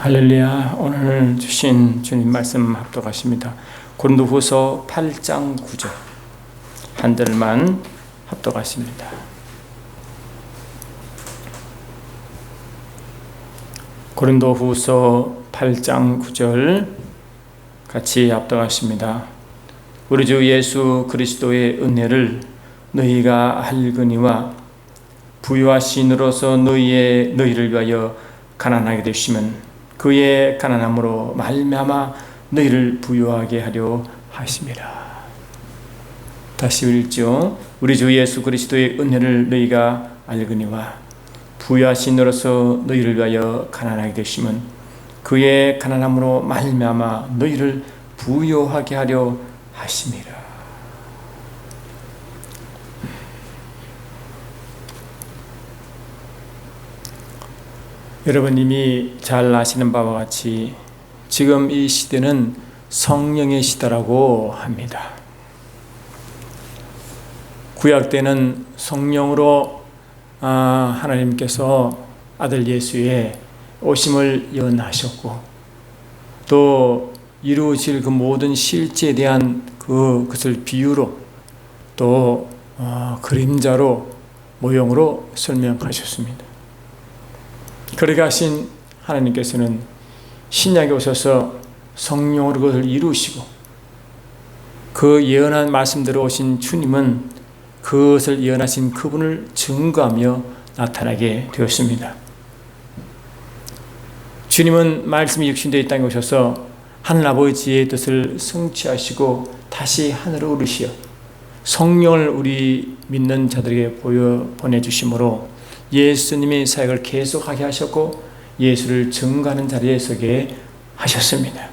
할렐루야. 오늘 주신 주님 말씀 합독하십니다. 고린도후서 8장 9절 한 절만 합독하십니다. 고린도후서 8장 9절 같이 합독하십니다. 우리 주 예수 그리스도의 은혜를 너희가 알거니와 부요하신으로서 너희를 위하여 가난하게 되시면 그의 가난함으로 말미암아 너희를 부요하게 하려 하심이라. 다시 읽죠. 우리 주 예수 그리스도의 은혜를 너희가 알거니와 부요하신으로서 너희를 위하여 가난하게 되시면 그의 가난함으로 말미암아 너희를 부요하게 하려 하심이라. 여러분 이미 잘 아시는 바와 같이 지금 이 시대는 성령의 시대라고 합니다. 구약 때는 성령으로 하나님께서 아들 예수의 오심을 예언하셨고 또 이루어질 그 모든 실제에 대한 그것을 비유로 또 그림자로 모형으로 설명하셨습니다. 그렇게 하신 하나님께서는 신약에 오셔서 성령으로 그것을 이루시고 그 예언한 말씀대로 오신 주님은 그것을 예언하신 그분을 증거하며 나타나게 되었습니다. 주님은 말씀이 육신되어 이 땅에 오셔서 하늘아버지의 뜻을 성취하시고 다시 하늘로 오르시어 성령을 우리 믿는 자들에게 보내주심으로 예수님의 사역을 계속하게 하셨고 예수를 증거하는 자리에 서게 하셨습니다.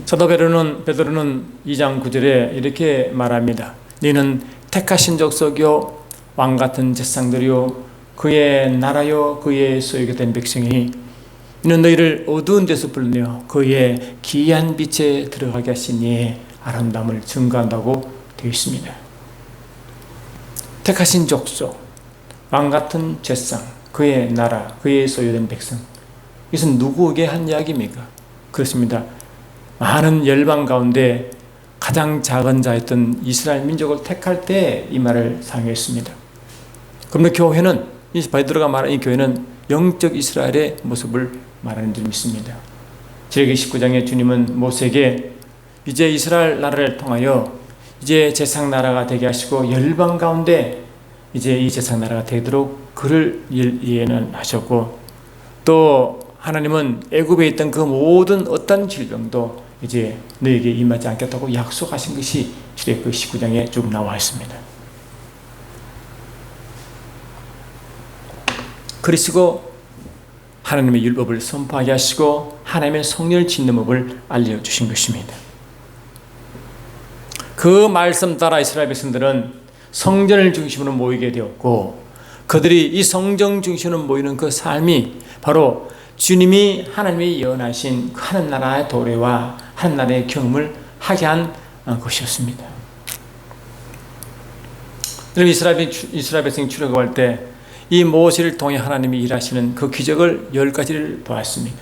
사도 베드로는 2장 9절에 이렇게 말합니다. 너희는 택하신 족속이요 왕같은 제사장들이요 그의 나라요 그의 소유가 된 백성이니 이는 너희를 어두운 데서 불러내어 그의 기이한 빛에 들어가게 하신 이의 아름다움을 증거한다고 되어 있습니다. 택하신 족속, 왕같은 제사장, 그의 나라, 그의 소유된 백성. 이것은 누구에게 한 이야기입니까? 그렇습니다. 많은 열방 가운데 가장 작은 자였던 이스라엘 민족을 택할 때 이 말을 사용했습니다. 그러면 교회는, 이 베드로가 말한 이 교회는 영적 이스라엘의 모습을 말하는 줄 믿습니다. 지뢰기 19장에 주님은 모세에게 이제 이스라엘 나라를 통하여 이제 제사장 나라가 되게 하시고 열방 가운데 이제 이 제사장 나라가 되도록 그를 예언하셨고 또 하나님은 애굽에 있던 그 모든 어떤 질병도 이제 너에게 임하지 않겠다고 약속하신 것이 출애굽기 19장에 쭉 나와 있습니다. 그리고 하나님의 율법을 선포하게 하시고 하나님의 성령을 짓는 법을 알려주신 것입니다. 그 말씀 따라 이스라엘 백성들은 성전을 중심으로 모이게 되었고 그들이 이 성전 중심으로 모이는 그 삶이 바로 주님이 하나님이 예언하신 하늘나라의 도래와 하늘나라의 경험을 하게 한 것이었습니다. 이스라엘 백성이 출애굽할 때 이 모세를 통해 하나님이 일하시는 그 기적을 10가지를 보았습니다.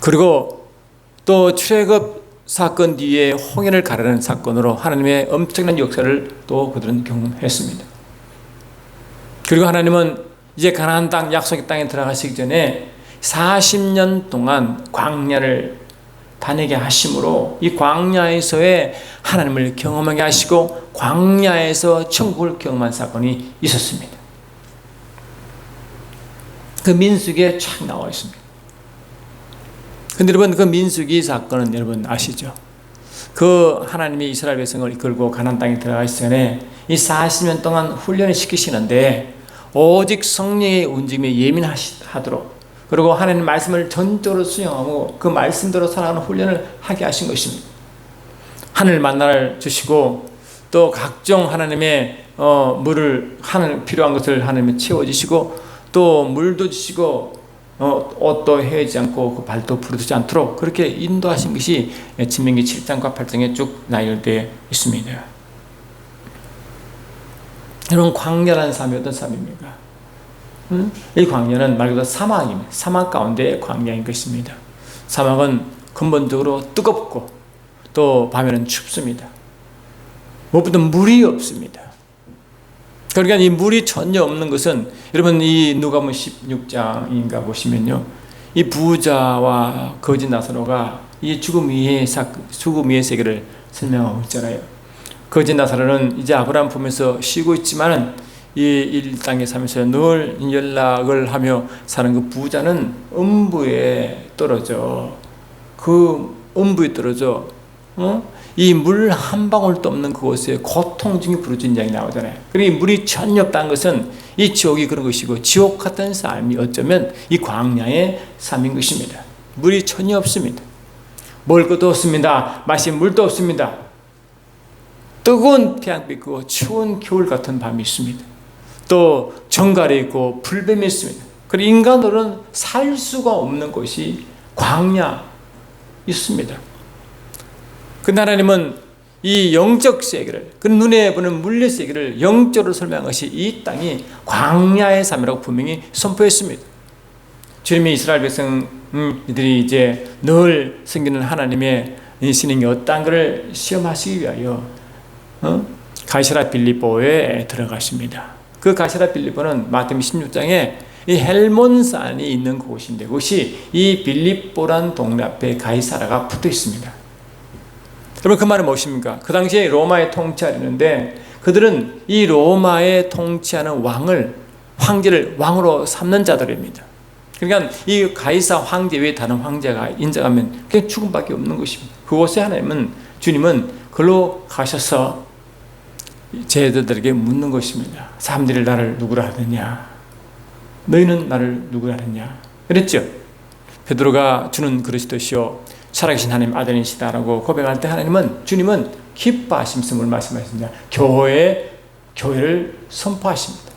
그리고 또 출애굽 사건 뒤에 홍해를 가르는 사건으로 하나님의 엄청난 역사를 또 그들은 경험했습니다. 그리고 하나님은 이제 가나안 땅 약속의 땅에 들어가시기 전에 40년 동안 광야를 다니게 하심으로 이 광야에서의 하나님을 경험하게 하시고 광야에서 천국을 경험한 사건이 있었습니다. 그 민수기에 쫙 나와 있습니다. 근데 여러분 그 민수기 사건은 여러분 아시죠? 그 하나님이 이스라엘 백성을 이끌고 가나안 땅에 들어가기 전에 이 40년 동안 훈련을 시키시는데 오직 성령의 움직임에 예민하도록 그리고 하나님 말씀을 전적으로 수용하고 그 말씀대로 살아가는 훈련을 하게 하신 것입니다. 하늘 만나를 주시고 또 각종 하나님의 물을 필요한 것을 하나님이 채워주시고 또 물도 주시고 옷도 헤어지지 않고 그 발도 부르지 않도록 그렇게 인도하신 것이 신명기 7장과 8장에 쭉 나열되어 있습니다. 여러분 광야라는 삶이 어떤 삶입니까? 이 광야는 말 그대로 사막입니다. 사막 가운데의 광야인 것입니다. 사막은 근본적으로 뜨겁고 또 밤에는 춥습니다. 무엇보다 물이 없습니다. 그러니까 이 물이 전혀 없는 것은, 여러분 이 누가복음 16장인가 보시면요, 이 부자와 거지 나사로가 이 죽음 위의 세계를 설명하고 있잖아요. 거지 나사로는 이제 아브라함 품에서 쉬고 있지만은 이 땅에 살면서 늘 연락을 하며 사는 그 부자는 음부에 떨어져. 이 물 한 방울도 없는 그곳에 고통 중에 부르짖는 양이 나오잖아요. 그리고 이 물이 전혀 없다는 것은 이 지옥이 그런 것이고, 지옥 같은 삶이 어쩌면 이 광야의 삶인 것입니다. 물이 전혀 없습니다. 먹을 것도 없습니다. 마실 물도 없습니다. 뜨거운 태양빛 있고 추운 겨울 같은 밤이 있습니다. 또 정갈이 있고 불뱀이 있습니다. 그리고 인간들은 살 수가 없는 곳이 광야 있습니다. 근데 하나님은 이 영적 세계를, 그 눈에 보는 물리 세계를 영적으로 설명한 것이 이 땅이 광야의 삶이라고 분명히 선포했습니다. 주님이 이스라엘 백성들이 이제 늘 섬기는 하나님의 신앙이 어떤 것을 시험하시기 위하여 가이사랴 빌립보에 들어가십니다. 그 가이사랴 빌립보는 마태복음 16장에 이 헬몬산이 있는 곳인데, 그것이 이 빌립보란 동네 앞에 가이사랴가 붙어 있습니다. 여러분 그 말은 무엇입니까? 그 당시에 로마의 통치하려는데 그들은 이 로마의 통치하는 황제를 왕으로 삼는 자들입니다. 그러니까 이 가이사 황제 외에 다른 황제가 인정하면 그냥 죽음밖에 없는 것입니다. 그곳에 주님은 그로 가셔서 제자들에게 묻는 것입니다. 사람들이 나를 누구라 하느냐? 너희는 나를 누구라 하느냐? 그랬죠. 베드로가 주는 그리스도시요 살아계신 하나님 아들이시다라고 고백할 때 주님은 기뻐하심을 말씀하십니다. 교회를 선포하십니다.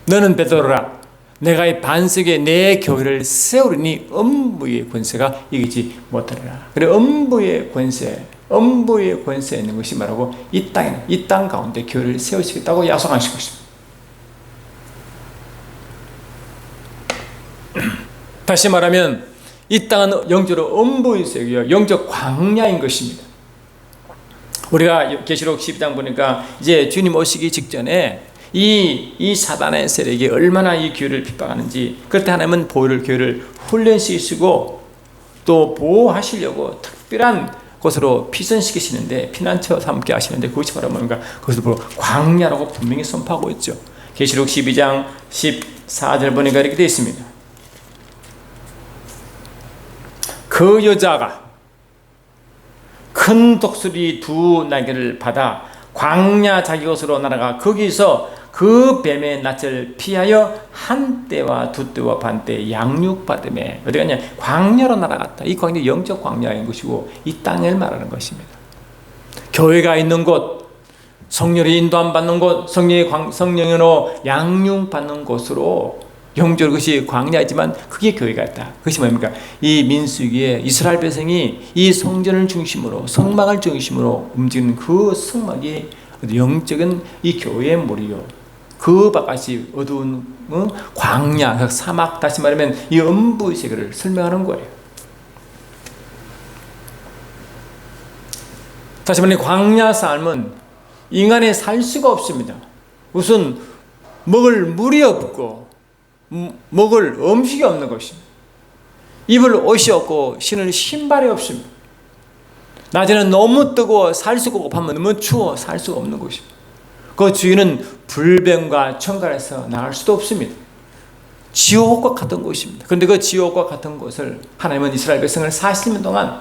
너는 베드로라, 내가 이 반석에 내 교회를 세우리니 음부의 권세가 이기지 못하리라. 그래, 음부의 권세 있는 것이 말하고 이 땅 가운데 교회를 세우시겠다고 약속하신 것입니다. 다시 말하면 이 땅은 영적으로 음부의 세계요, 영적 광야인 것입니다. 우리가 계시록 12장 보니까 이제 주님 오시기 직전에 이 사단의 세력이 얼마나 이 교회를 핍박하는지, 그럴 때 하나님은 교회를 훈련시키시고 또 보호하시려고 특별한 곳으로 피선시키시는데, 피난처 삼게 하시는데, 그것이 바로 뭔가, 그것을 바로 광야라고 분명히 선포하고 있죠. 계시록 12장 14절 보니까 이렇게 되어 있습니다. 그 여자가 큰 독수리 두 날개를 받아 광야 자기 곳으로 날아가 거기서 그 뱀의 낯을 피하여 한 때와 두 때와 반 때 양육받음에, 어디 가냐? 광야로 날아갔다. 이 광야 영적 광야인 것이고 이 땅을 말하는 것입니다. 교회가 있는 곳, 성령의 인도함 받는 곳, 성령으로 양육받는 곳으로, 영적으로 그것이 광야이지만 그게 교회가 있다. 그것이 뭡니까? 이 민수기에 이스라엘 백성이 이 성전을 중심으로, 성막을 중심으로 움직이는 그 성막이 영적인 이 교회의 몰이요, 그 바깥이 어두운 광야, 사막, 다시 말하면 이 음부의 세계를 설명하는 거예요. 다시 말하면 광야 삶은 인간이 살 수가 없습니다. 우선 먹을 물이 없고 먹을 음식이 없는 것입니다. 입을 옷이 없고 신을 신발이 없습니다. 낮에는 너무 뜨거워 살 수가 없고 밤은 너무 추워 살 수가 없는 것입니다. 그 주인은 불뱀과 천갈에서 나갈 수도 없습니다. 지옥과 같은 곳입니다. 그런데 그 지옥과 같은 곳을 하나님은 이스라엘 백성을 40년 동안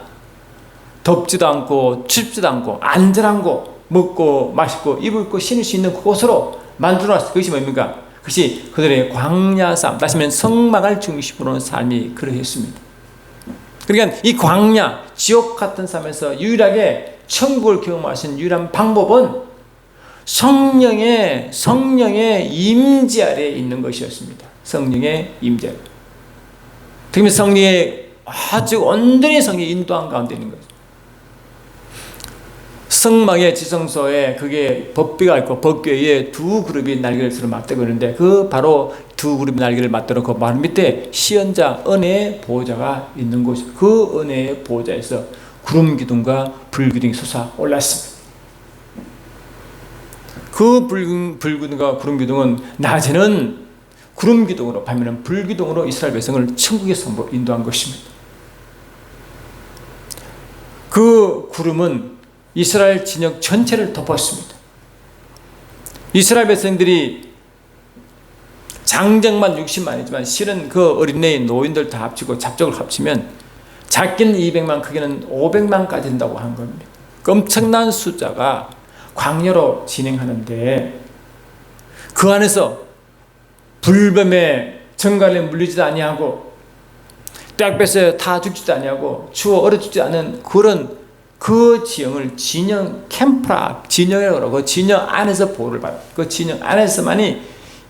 덥지도 않고 춥지도 않고 안전한 곳, 먹고 마시고 입을 입고 신을 수 있는 그곳으로 만들어놨어요. 그것이 뭡니까? 그것이 그들의 광야 삶, 다시 말하면 성막을 중심으로 하는 삶이 그러했습니다. 그러니까 이 광야, 지옥 같은 삶에서 유일하게 천국을 경험하신 유일한 방법은 성령의 임재 아래에 있는 것이었습니다. 성령의 임재. 특히 성령의 아주 온전히 성령의 인도한 가운데 있는 거죠. 성막의 지성소에 그게 법궤가 있고 법궤에 두 그룹이 날개를 서로 맞대고 있는데, 그 바로 두 구름 날개를 맞들어 그 말 밑에 시연자 은혜의 보호자가 있는 곳, 그 은혜의 보호자에서 구름 기둥과 불 기둥이 솟아 올랐습니다. 그 불기둥과 구름 기둥은 낮에는 구름 기둥으로, 밤에는 불 기둥으로 이스라엘 백성을 천국의 섬으로 인도한 것입니다. 그 구름은 이스라엘 진영 전체를 덮었습니다. 이스라엘 백성들이 장정만 60만이지만 실은 그 어린애의 노인들 다 합치고 잡적을 합치면 작게는 200만, 크게는 500만까지 된다고 한 겁니다. 엄청난 숫자가 광야로 진행하는데 그 안에서 불뱀에 정갈에 물리지도 아니하고 떼약볕에 타 죽지도 아니하고 추워 얼어 죽지 않은 그런 그 지형을 진영 캠프라, 진영이라고 그러고, 그 진영 안에서 보호를 받아요. 그 진영 안에서만이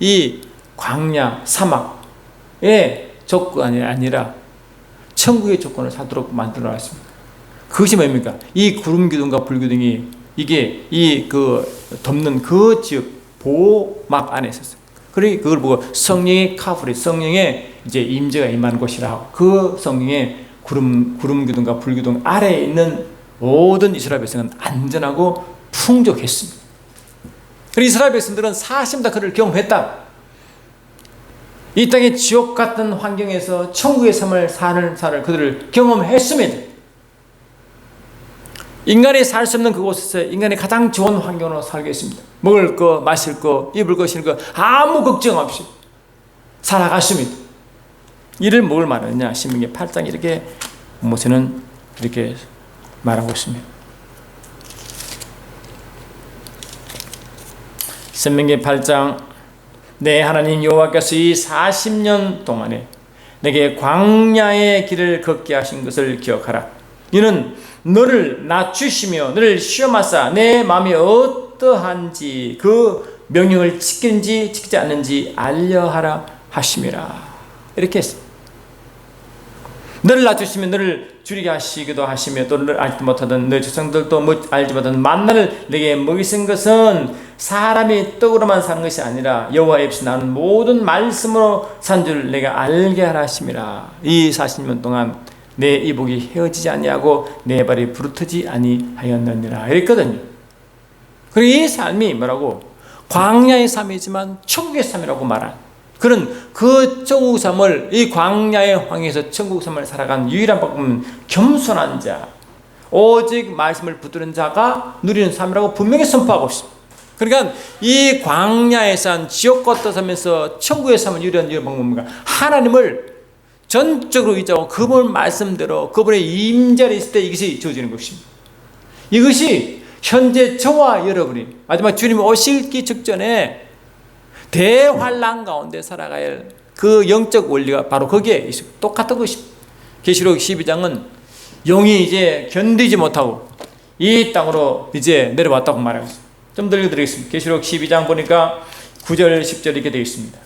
이 광야, 사막의 조건이 아니라 천국의 조건을 사도록 만들어 놨습니다. 그것이 뭡니까? 이 구름 기둥과 불 기둥이 이게 덮는 그 지역 보호막 안에 있었어요. 그러니 그걸 보고 성령의 카프리, 성령의 이제 임재가 임하는 곳이라 하고, 그 성령의 구름 기둥과 불 기둥 아래에 있는 모든 이스라엘 백성은 안전하고 풍족했습니다. 그리고 이스라엘 백성들은 40년 다 그를 경험했다. 이 땅의 지옥 같은 환경에서 천국의 삶을 사는 그들을 경험했습니다. 인간이 살 수 없는 그곳에서 인간이 가장 좋은 환경으로 살겠습니다. 먹을 거, 마실 거, 입을 거, 신을 거 아무 걱정 없이 살아갔습니다. 이를 뭘 말하느냐? 신명기 8장 이렇게 모세는 이렇게 말하고 있습니다. 신명기 8장 내 하나님 여호와께서 이 40년 동안에 내게 광야의 길을 걷게 하신 것을 기억하라. 이는 너를 낮추시며 너를 시험하사 내 마음이 어떠한지 그 명령을 지키는지 지키지 않는지 알려하라 하심이라. 이렇게 했습니다. 너를 낮추시며 너를 줄이게 하시기도 하시며 또 너를 알지 못하던 너희 조상들도 알지 못하던 만나를 내게 먹이신 것은 사람이 떡으로만 사는 것이 아니라 여호와의 입에서 나오는 모든 말씀으로 산 줄 내가 알게 하라 하심이라. 이 40년 동안 내 이복이 헤어지지 아니하고 내 발이 부르트지 아니하였느니라 이랬거든요. 그리고 이 삶이 뭐라고? 광야의 삶이지만 천국의 삶이라고 말한 그런 그 천국 삶을, 이 광야의 황해에서 천국 삶을 살아간 유일한 방법은 겸손한 자, 오직 말씀을 붙드는 자가 누리는 삶이라고 분명히 선포하고 있습니다. 그러니까 이 광야에서 한 지옥 같은 삶에서 천국의 삶을 누리는 방법은 뭔가? 하나님을 전적으로 의지하고 그분 말씀대로 그분의 임재를 있을 때 이것이 주어지는 것입니다. 이것이 현재 저와 여러분이 마지막 주님 오시기 직전에 대환란 가운데 살아가야 할 그 영적 원리가 바로 거기에 있습니다. 똑같은 것입니다. 계시록 12장은 영이 이제 견디지 못하고 이 땅으로 이제 내려왔다고 말하고 있습니다. 좀 더 읽어드리겠습니다. 계시록 12장 보니까 9절 10절 이렇게 되어 있습니다.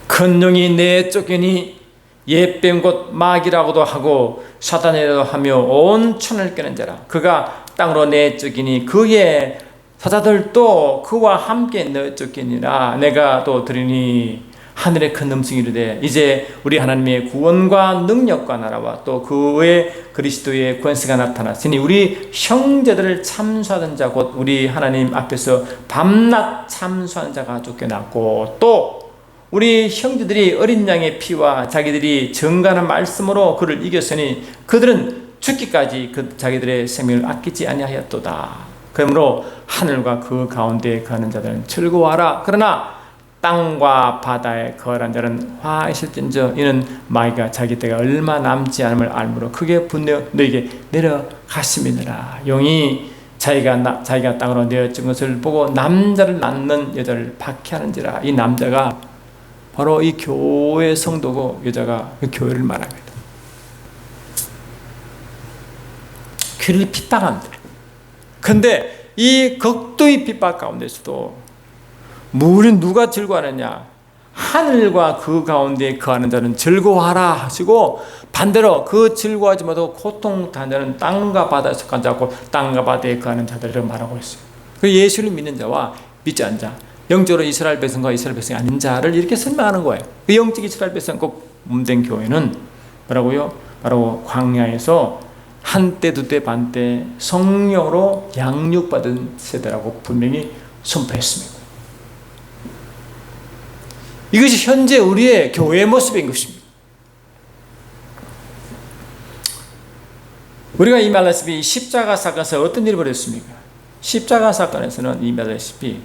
큰 영이 내쫓기니 옛뱀 곧 마귀라고도 하고 사단이라고 하며 온 천을 끄는 자라. 그가 땅으로 내쫓기니 그의 사자들도 그와 함께 내쫓기니라. 내가 또 들으니 하늘의 큰 음성이 이르되 이제 우리 하나님의 구원과 능력과 나라와 또 그의 그리스도의 권세가 나타났으니 우리 형제들을 참수하던 자 곧 우리 하나님 앞에서 밤낮 참수하는 자가 쫓겨났고 또 우리 형제들이 어린 양의 피와 자기들이 정간한 말씀으로 그를 이겼으니 그들은 죽기까지 자기들의 생명을 아끼지 아니하였도다. 그러므로 하늘과 그 가운데 거하는 자들은 즐거워하라. 그러나 땅과 바다에 거하는 자는 화이실진저 이는 마귀가 자기 때가 얼마 남지 않음을 알므로 크게 분노 너에게 내려가심이니라. 용이 자기가 땅으로 내어진 것을 보고 남자를 낳는 여자를 박해하는지라. 이 남자가 바로 이 교회 성도고 여자가 그 교회를 말합니다. 그를 핍박합니다. 그런데 이 극도의 핍박 가운데서도 우리는 누가 즐거워하느냐? 하늘과 그 가운데 거하는 자는 즐거워하라 하시고, 반대로 그 즐거워하지 못하고 고통당하는 자는 땅과 바다에 속한 자고 땅과 바다에 거하는 자들을 말하고 있어요. 그 예수를 믿는 자와 믿지 않는 자, 영적으로 이스라엘 백성과 이스라엘 백성이 아닌 자를 이렇게 설명하는 거예요. 그 영적 이스라엘 백성 꼭 몸된 교회는 뭐라고요? 바로 광야에서 한때 두때 반때 성령으로 양육받은 세대라고 분명히 선포했습니다. 이것이 현재 우리의 교회의 모습인 것입니다. 우리가 이미 알다시피 십자가 사건에서 어떤 일이 벌어졌습니까? 십자가 사건에서는 이미 알다시피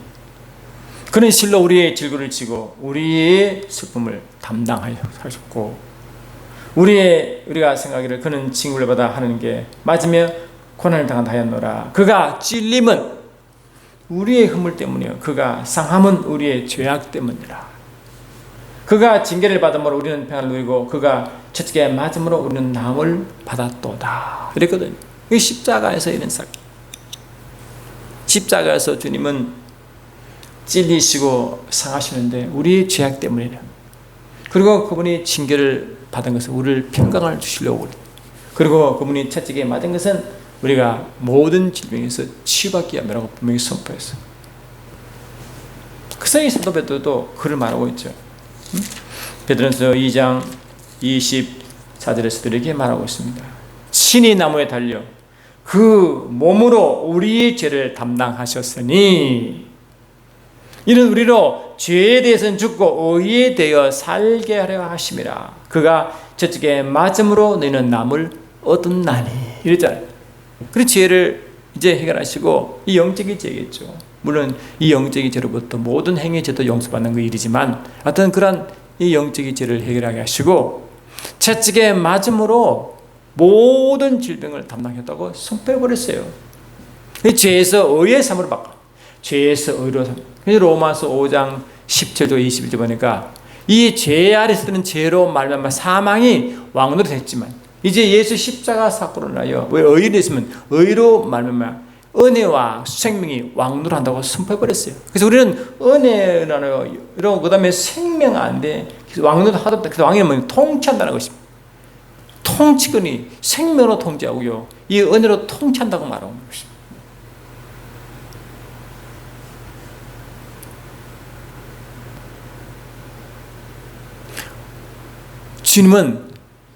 그는 실로 우리의 질고를 지고 우리의 슬픔을 담당하셨고, 우리가 생각하기를 그는 징후를 받아 하는 게 맞으며 고난을 당한다 하였노라. 그가 찔림은 우리의 허물 때문이요 그가 상함은 우리의 죄악 때문이라. 그가 징계를 받음으로 우리는 평안을 누리고 그가 채찍에 맞음으로 우리는 나음을 받았도다. 이랬거든요. 이 십자가에서 이런 사건. 십자가에서 주님은 찔리시고 상하시는데 우리의 죄악 때문이라. 그리고 그분이 징계를 받은 것은 우리를 평강을 주시려고. 그리고 그분이 채찍에 맞은 것은 우리가 모든 질병에서 치유받기 위함이라고 분명히 선포했어요. 그래서 이 사도 베드로도 그를 말하고 있죠. 베드로전서 2장 24절에서도 이렇게 말하고 있습니다. 친히 나무에 달려 그 몸으로 우리의 죄를 담당하셨으니 이는 우리로 죄에 대해서는 죽고 의에 대하여 살게 하려 하심이라. 그가 저쪽에 맞음으로 너희는 남을 얻었나니 이랬잖아요. 그 죄를 이제 해결하시고 이 영적인 죄겠죠. 물론 이 영적인 죄로부터 모든 행위 죄도 용서받는 그 일이지만 어떤 그런 이 영적인 죄를 해결하게 하시고 채찍에 맞음으로 모든 질병을 담당했다고 선포해버렸어요. 죄에서 의의 삶으로 바꿔. 죄에서 의로 삶. 로마서 5장 10절도 21절 보니까 이 죄 아래서 드는 죄로 말미암아 사망이 왕노로 됐지만 이제 예수 십자가 사건으로 인하여 왜 의인이 있으면 의로 말미암아 은혜와 생명이 왕노를 한다고 선포해버렸어요. 그래서 우리는 은혜라는 이런 그 다음에 생명 안 돼. 왕노를 하다 보다. 그래서 왕이는 뭐냐? 통치한다는 것입니다. 통치권이 생명으로 통치하고요. 이 은혜로 통치한다고 말하는 것입니다. 주님은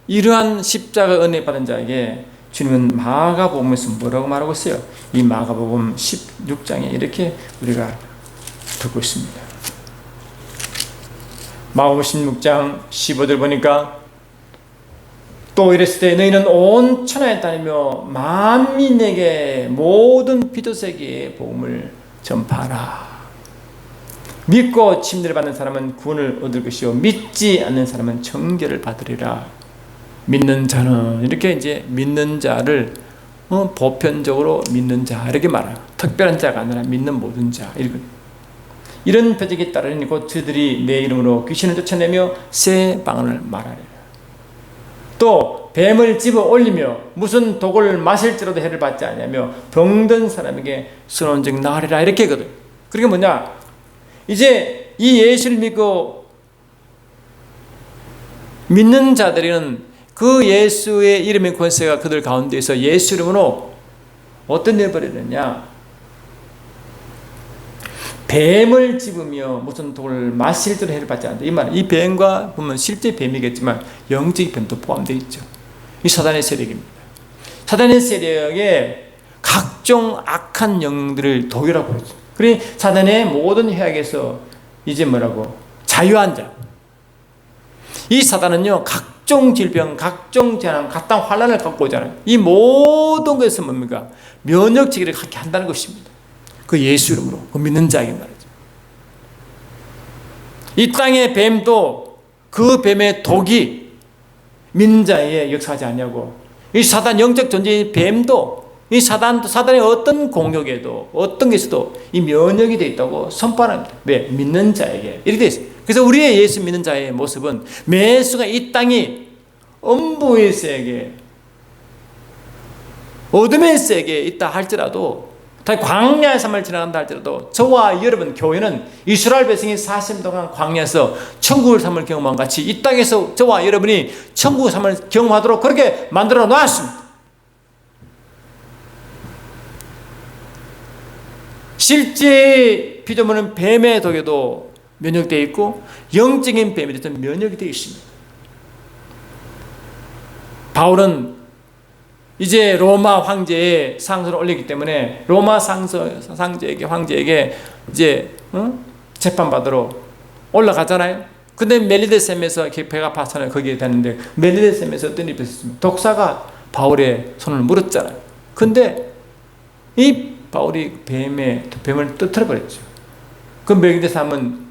이러한 십자가 은혜 받은 자에게 주님은 마가복음에서 뭐라고 말하고 있어요? 이 마가복음 16장에 이렇게 우리가 듣고 있습니다. 마가복음 16장 15절 보니까 또 이랬을 때 너희는 온 천하에 다니며 만민에게 모든 피도세계의 복음을 전파하라. 믿고 침례를 받는 사람은 구원을 얻을 것이요 믿지 않는 사람은 정죄를 받으리라. 믿는 자는 이렇게 이제 믿는 자를 보편적으로 믿는 자 이렇게 말해요. 특별한 자가 아니라 믿는 모든 자. 이런 표적에 따르니 곧 저들이 내 이름으로 귀신을 쫓아내며 새 방언을 말하리라. 또 뱀을 집어 올리며 무슨 독을 마실지라도 해를 받지 않으며 병든 사람에게 선원증 나으리라 이렇게 하거든. 그게 뭐냐? 이제 이 예수를 믿고 믿는 자들은 그 예수의 이름의 권세가 그들 가운데에서 예수 이름으로 어떤 일을 벌이느냐? 뱀을 집으며 무슨 독을 마실 줄 해를 받지 않는다. 이 말, 이 뱀과 보면 실제 뱀이겠지만 영적인 뱀도 포함되어 있죠. 이 사단의 세력입니다. 사단의 세력에 각종 악한 영들을 독이라고 하죠. 그러니 사단의 모든 해악에서 이제 뭐라고? 자유한 자. 이 사단은요, 각종 질병, 각종 재난, 각종 환란을 갖고 오잖아요. 이 모든 것은 뭡니까? 면역체계를 갖게 한다는 것입니다. 그 예수 이름으로, 그 믿는 자에게 말이죠. 이 땅의 뱀도 그 뱀의 독이 믿는 자에게 역사하지 않냐고. 이 사단 영적 존재의 뱀도 이 사단의 어떤 공격에도 어떤 것에도 이 면역이 되어 있다고 선포합니다. 왜? 믿는 자에게 이렇게 되어 있어요. 그래서 우리의 예수 믿는 자의 모습은 매 순간 이 땅이 엄부의 세계, 어둠의 세계에 있다 할지라도 다시 광야의 삶을 지나간다 할지라도 저와 여러분 교회는 이스라엘 백성이 40년 동안 광야에서 천국의 삶을 경험한 같이 이 땅에서 저와 여러분이 천국의 삶을 경험하도록 그렇게 만들어 놨습니다. 실제 피조물은 뱀의 독에도 면역되어 있고 영적인 뱀에 대해서 면역이 되어 있습니다. 바울은 이제 로마 황제의 상소를 올리기 때문에 로마 황제에게 이제 재판받으러 올라가잖아요. 근데 멜리데셈에서 배가 파산을 거기에 되는데 멜리데셈에서 어떤 일이 있었습니까? 독사가 바울의 손을 물었잖아요. 근데 이 바울이 뱀을 터뜨려 버렸죠. 그 멜리데셈은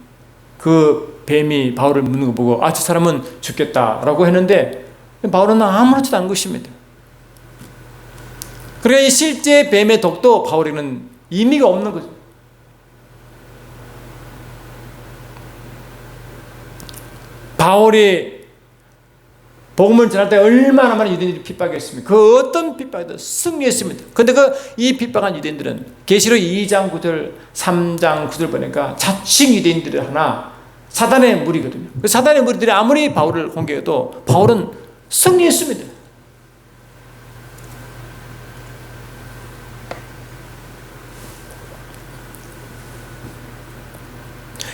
그 뱀이 바울을 묻는 거 보고 저 사람은 죽겠다라고 했는데 바울은 아무렇지도 않은 것입니다. 그러니까 이 실제 뱀의 독도 바울에게는 의미가 없는 거죠. 바울이 복음을 전할 때 얼마나 많은 유대인들이 핍박했습니까? 그 어떤 핍박에도 승리했습니다. 그런데 이 핍박한 유대인들은 계시록 2장 9절 3장 9절 보니까 자칭 유대인들이 하나 사단의 무리거든요. 그 사단의 무리들이 아무리 바울을 공격해도 바울은 승리했습니다.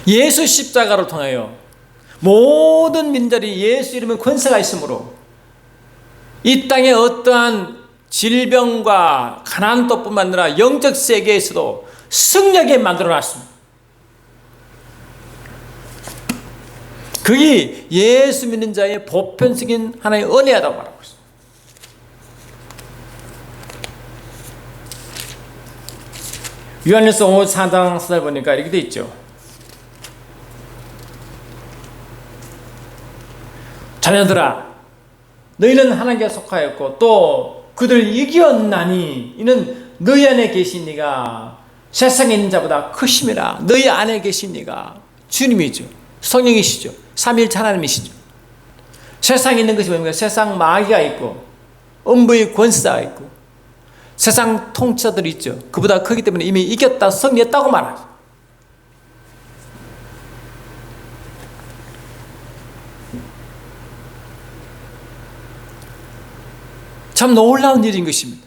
예수 십자가를 통하여 모든 민들이 예수 이름에 권세가 있으므로 이 땅에 어떠한 질병과 가난도뿐만 아니라 영적 세계에서도 승리하게 만들어놨습니다. 그게 예수 믿는 자의 보편적인 하나의 은혜하다고 말하고 있습니다. 요한일서 4장 4절 보니까 이렇게 돼 있죠. 자녀들아, 너희는 하나님께 속하였고 또 그들을 이겼나니 이는 너희 안에 계신 이가 세상에 있는 자보다 크심이라. 너희 안에 계신 이가 주님이죠. 성령이시죠. 삼위일체 하나님이시죠. 세상에 있는 것이 뭡니까? 세상 마귀가 있고 음부의 권세자가 있고 세상 통치자들이 있죠. 그보다 크기 때문에 이미 이겼다, 승리했다고 말하죠. 참 놀라운 일인 것입니다.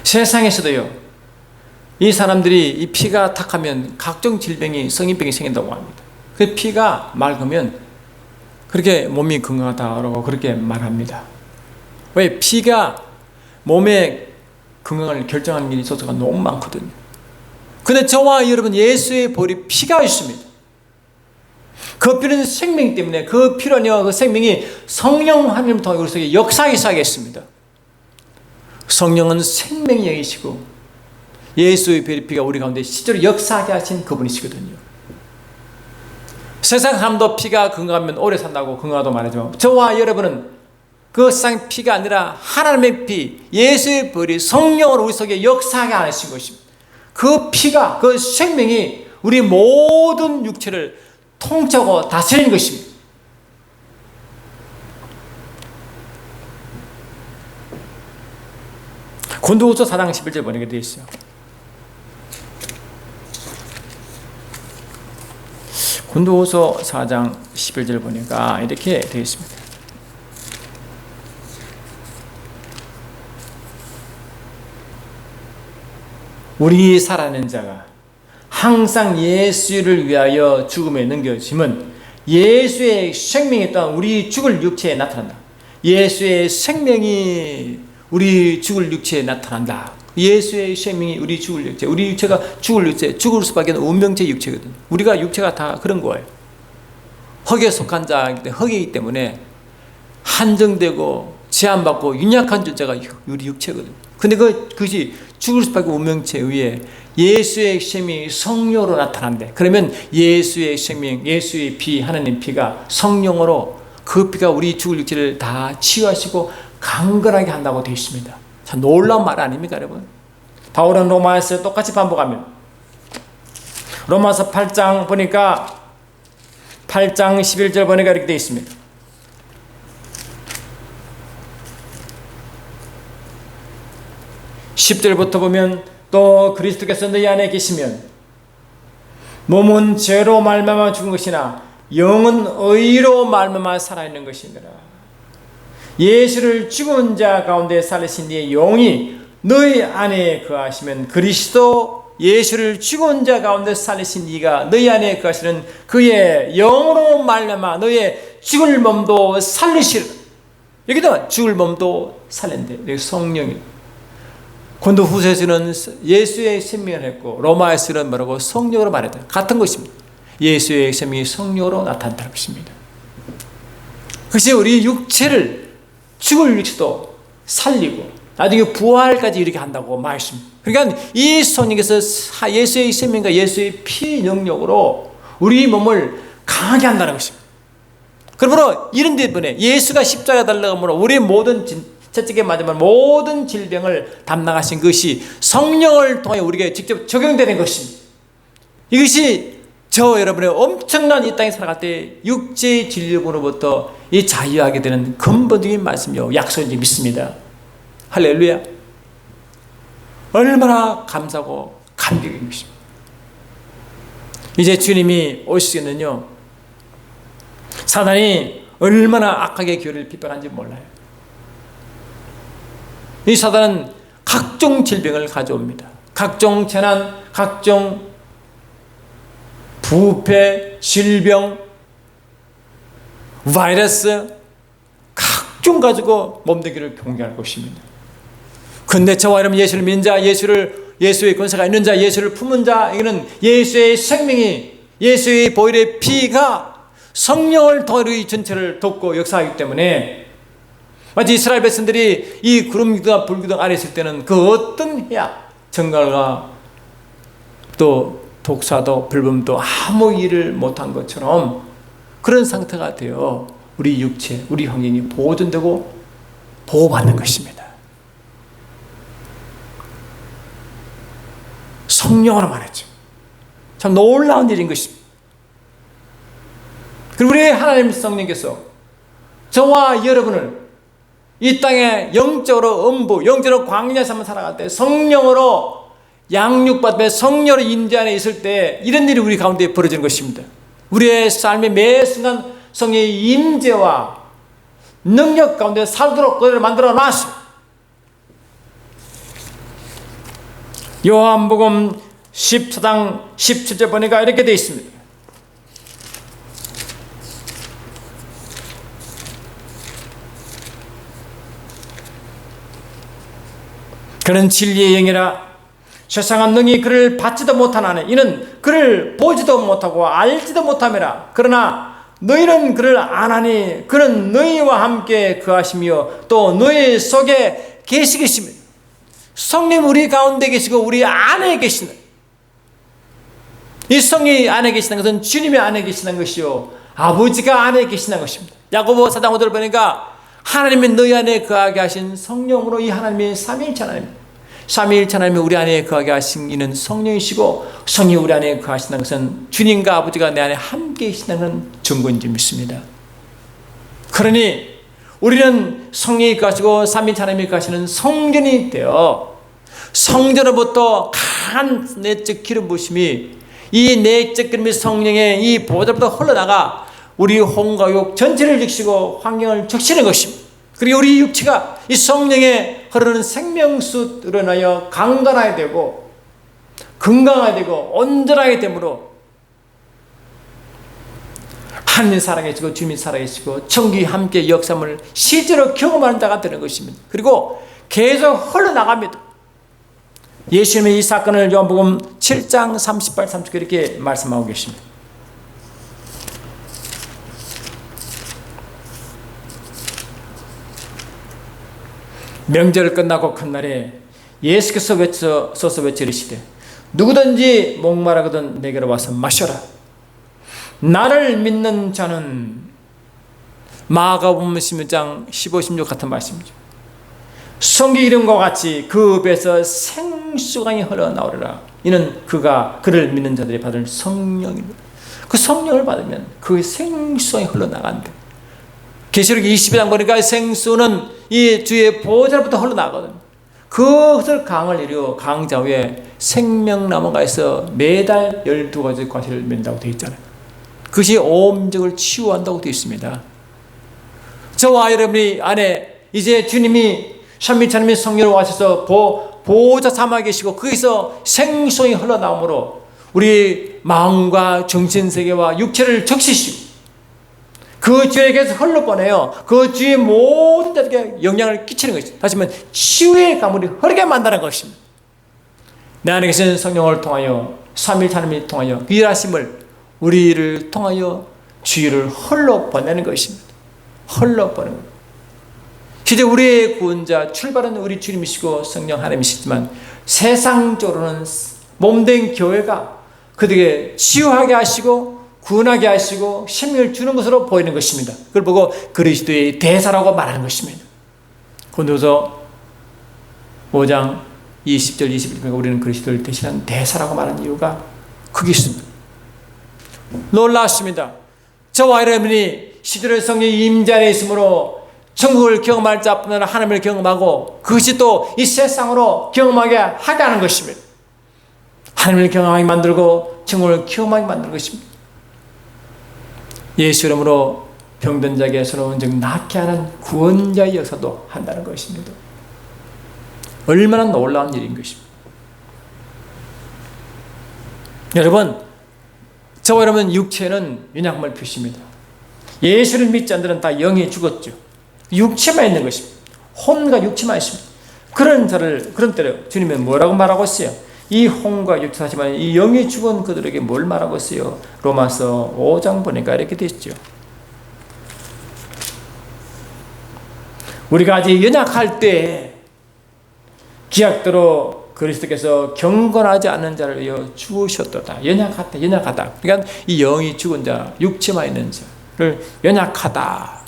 세상에서도요, 이 사람들이 이 피가 탁하면 각종 질병이, 성인병이 생긴다고 합니다. 그 피가 맑으면 그렇게 몸이 건강하다고 그렇게 말합니다. 왜? 피가 몸의 건강을 결정하는 일이 있어서가 너무 많거든요. 근데 저와 여러분 예수의 볼이 피가 있습니다. 그 피는 생명 때문에 그 피로 그 생명이 성령 하나님 통해 우리 속에 역사하기 시작했습니다. 성령은 생명의 영이시고 예수의 피가 우리 가운데 실제로 역사하게 하신 그분이시거든요. 세상 사람도 피가 건강하면 오래 산다고 건강하다고 말하지만 저와 여러분은 그 세상 피가 아니라 하나님의 피, 예수의 볼이 성령으로 우리 속에 역사하게 하신 것입니다. 그 피가, 그 생명이 우리 모든 육체를 통째고 다스리는 것입니다. 고린도후서 4장 11절 보니까 되어 있어요. 고린도후서 4장 11절 보니까 이렇게 되어 있습니다. 우리 살아있는 자가 항상 예수를 위하여 죽음에 넘겨짐은 예수의 생명이 또한 우리 죽을 육체에 나타난다. 예수의 생명이 우리 죽을 육체에 나타난다. 예수의 생명이 우리 죽을 육체, 우리 육체가 죽을 육체, 죽을 수밖에 없는 운명체 육체거든. 우리가 육체가 다 그런 거예요. 흙에 속한 자이기 때문에, 흙이기 때문에 한정되고 제한받고 윤약한 존재가 우리 육체거든. 근데 그것이 죽을 수밖에 없는 운명체 위에 예수의 생명이 성령으로 나타난대. 그러면 예수의 생명, 예수의 피, 하나님 피가 성령으로 그 피가 우리 죽을 육체를 다 치유하시고 강건하게 한다고 되어 있습니다. 참 놀라운 말 아닙니까, 여러분? 바울은 로마에서 똑같이 반복합니다. 로마서 8장 보니까 8장 11절 보니까 이렇게 되어 있습니다. 10절부터 보면 또 그리스도께서 너희 안에 계시면 몸은 죄로 말미암아 죽은 것이나 영은 의로 말미암아 살아있는 것이니라. 예수를 죽은 자 가운데 살리신 이의 영이 너희 안에 거하시면 그리스도 예수를 죽은 자 가운데 살리신 이가 너희 안에 거하시는 그의 영으로 말미암아 너희의 죽을 몸도 살리시라. 여기다 죽을 몸도 살린대. 여기 성령이. 고린도후서에서는 예수의 생명을 했고 로마에서는 뭐라고 성령으로 말했다. 같은 것입니다. 예수의 생명이 성령으로 나타났다는 것입니다. 그것이 우리 육체를 죽을 육체도 살리고 나중에 부활까지 이렇게 한다고 말씀. 그러니까 이 성령께서 예수의 생명과 예수의 피 능력으로 우리 몸을 강하게 한다는 것입니다. 그러므로 이런 때문에 예수가 십자가 달라감으로 우리 모든 채찍에 맞으면 모든 질병을 담당하신 것이 성령을 통해 우리에게 직접 적용되는 것입니다. 이것이 저 여러분의 엄청난 이 땅에 살아갈 때 육체의 질병으로부터 이 자유하게 되는 근본적인 말씀이요 약속인지 믿습니다. 할렐루야. 얼마나 감사하고 감격인 것입니다. 이제 주님이 오시면요 사단이 얼마나 악하게 교회를 비판하는지 몰라요. 이 사단은 각종 질병을 가져옵니다. 각종 재난, 각종 부패, 질병, 바이러스 각종 가지고 몸되기를 경계할 것입니다. 근데 저와 여러분 예수를 믿는 자, 예수의 권세가 있는 자, 예수를 품은 자, 이거는 예수의 생명이 예수의 보혈의 피가 성령을 통해 이 전체를 돕고 역사하기 때문에 마치 이스라엘 백성들이 이 구름 기둥과 불 기둥 아래 있을 때는 그 어떤 해악, 정갈과 또 독사도 불금도 아무 일을 못한 것처럼 그런 상태가 되어 우리 육체, 우리 환경이 보존되고 보호받는 것입니다. 성령으로 말했죠. 참 놀라운 일인 것입니다. 그리고 우리 하나님 성령께서 저와 여러분을 이 땅에 영적으로 음부, 영적으로 광야 삶을 살아갈 때 성령으로 양육받으며 성령으로 인지 안에 있을 때 이런 일이 우리 가운데 벌어지는 것입니다. 우리의 삶의 매 순간 성령의 임재와 능력 가운데 살도록 그들을 만들어 놨습니다. 요한복음 14장 17절 보니까 이렇게 되어 있습니다. 그는 진리의 영이라 세상은 능히 그를 받지도 못하나니 이는 그를 보지도 못하고 알지도 못함이라. 그러나 너희는 그를 아나니 그는 너희와 함께 거하시며 또 너희 속에 계시겠습니다. 성령 우리 가운데 계시고 우리 안에 계시는 이 성령이 안에 계시는 것은 주님의 안에 계시는 것이요 아버지가 안에 계시는 것입니다. 야고보 4장 5절을 보니까 하나님이 너희 안에 거하게 하신 성령으로 이 하나님이 삼위일체 하나님, 삼위일체 하나님이 우리 안에 거하게 하신 이는 성령이시고 성령이 우리 안에 거하시는 것은 주님과 아버지가 내 안에 함께 계시다는 증거인지 믿습니다. 그러니 우리는 성령이 거하시고 삼위일체 하나님이 거하시는 성전이 되어 성전으로부터 강한 내적 기름 부으심이 이 내적 기름이 성령의 이 보좌로부터 흘러나가 우리 혼과 육 전체를 적시고 환경을 적시는 것입니다. 그리고 우리 육체가 이 성령의 흐르는 생명수로 인하여 강건하게 되고 건강하게 되고 온전하게 되므로 하나님 살아계시고 주님 살아계시고 천국이 함께 역사를 실제로 경험하는 자가 되는 것입니다. 그리고 계속 흘러나갑니다. 예수님의 이 사건을 요한복음 7장 38, 39 이렇게 말씀하고 계십니다. 명절 끝나고 큰날에 예수께서 서서 외치시되 누구든지 목마르거든 내게로 와서 마셔라. 나를 믿는 자는 마가복음 16장 15, 16 같은 말씀이죠. 성경 이름과 같이 그 배에서 생수강이 흘러나오리라. 이는 그를 믿는 자들이 받을 성령입니다. 그 성령을 받으면 그 생수강이 흘러나간다. 계시록 20장 보니까 생수는 이 주의 보좌로부터 흘러나거든. 그것을 강을 이루어 강 좌우에 생명나무가 있어 매달 12가지 과실을 맺는다고 되어 있잖아요. 그것이 오염적을 치유한다고 되어 있습니다. 저와 여러분이 안에 이제 주님이 삼위하나님의 성령을 와셔서 보호자 삼아 계시고 거기서 생수가 흘러나오므로 우리 마음과 정신세계와 육체를 적시시고 그 주에게서 흘러보내요. 그 주의 모든 자에게 영향을 끼치는 것입니다. 다시 말하면 치유의 가물이 흐르게 만드는 것입니다. 내 안에 계신 성령을 통하여 삼위일 하나님을 통하여 일하심을 우리를 통하여 주의를 흘러보내는 것입니다. 흘러보내는 것. 실제 우리의 구원자 출발은 우리 주님이시고 성령 하나님이시지만 세상적으로는 몸된 교회가 그들에게 치유하게 하시고 구원하게 하시고 생명을 주는 것으로 보이는 것입니다. 그걸 보고 그리스도의 대사라고 말하는 것입니다. 고린도서 5장 20절 21절 우리는 그리스도를 대신한 대사라고 말하는 이유가 그게 있습니다. 놀랍습니다. 저와 여러분이 시대의 성령의 임재 안에 있으므로 천국을 경험할 자뿐 아니라 하나님을 경험하고 그것이 또 이 세상으로 경험하게 하게 하는 것입니다. 하나님을 경험하게 만들고 천국을 경험하게 만드는 것입니다. 예수 이름으로 병든 자에게 서러운 즉 낫게 하는 구원자의 역사도 한다는 것입니다. 얼마나 놀라운 일인 것입니다. 여러분, 저와 여러분 육체는 연약함을 표시입니다. 예수를 믿지 않는 자는 다 영이 죽었죠. 육체만 있는 것입니다. 혼과 육체만 있습니다. 그런 때를 주님은 뭐라고 말하고 있어요? 이 혼과 육체 하지만 이 영이 죽은 그들에게 뭘 말하고 있어요? 로마서 5장 보니까 이렇게 되어 있죠. 우리가 아직 연약할 때 기약대로 그리스도께서 경건하지 않은 자를 위하여 죽으셨도다. 연약하다. 그러니까 이 영이 죽은 자, 육체만 있는 자를 연약하다.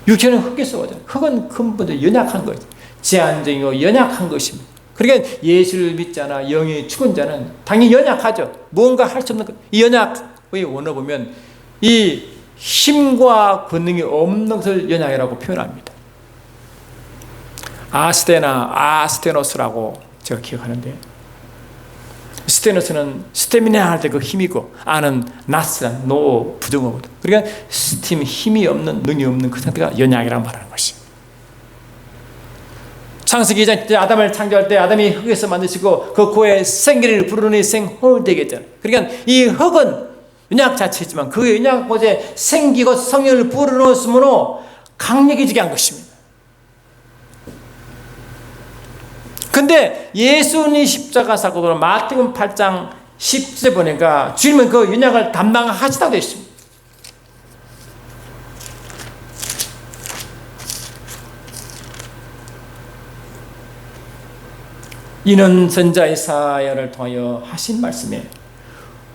육체는 흙에서 오잖아요. 흙은 근본적으로 연약한 거죠. 제한적이고 연약한 것입니다. 그러니까 예수를 믿지 않아 영이 죽은 자는 당연히 연약하죠. 무언가 할 수 없는 것. 이 연약의 원어 보면 이 힘과 권능이 없는 것을 연약이라고 표현합니다. 아스테노스라고 제가 기억하는데 스테노스는 스태미나 할 때 그 힘이고 아는 나스란 노 부정어거든. 그러니까 힘이 없는 능이 없는 그 상태가 연약이라고 말하는 것이. 창세기 2장 아담을 창조할 때 아담이 흙에서 만드시고 그 코에 생기를 부르니 생흙 되겠잖아요. 그러니까 이 흙은 연약 자체이지만 그 연약 곳에 생기고 성령을 불어넣었으므로 강력해지게 한 것입니다. 근데 예수님 십자가 사건으로 마태복음 8장 10절 보니까 주님은 그 연약을 담당하시다고 되어 있습니다. 이는 선자 이사야를 통하여 하신 말씀에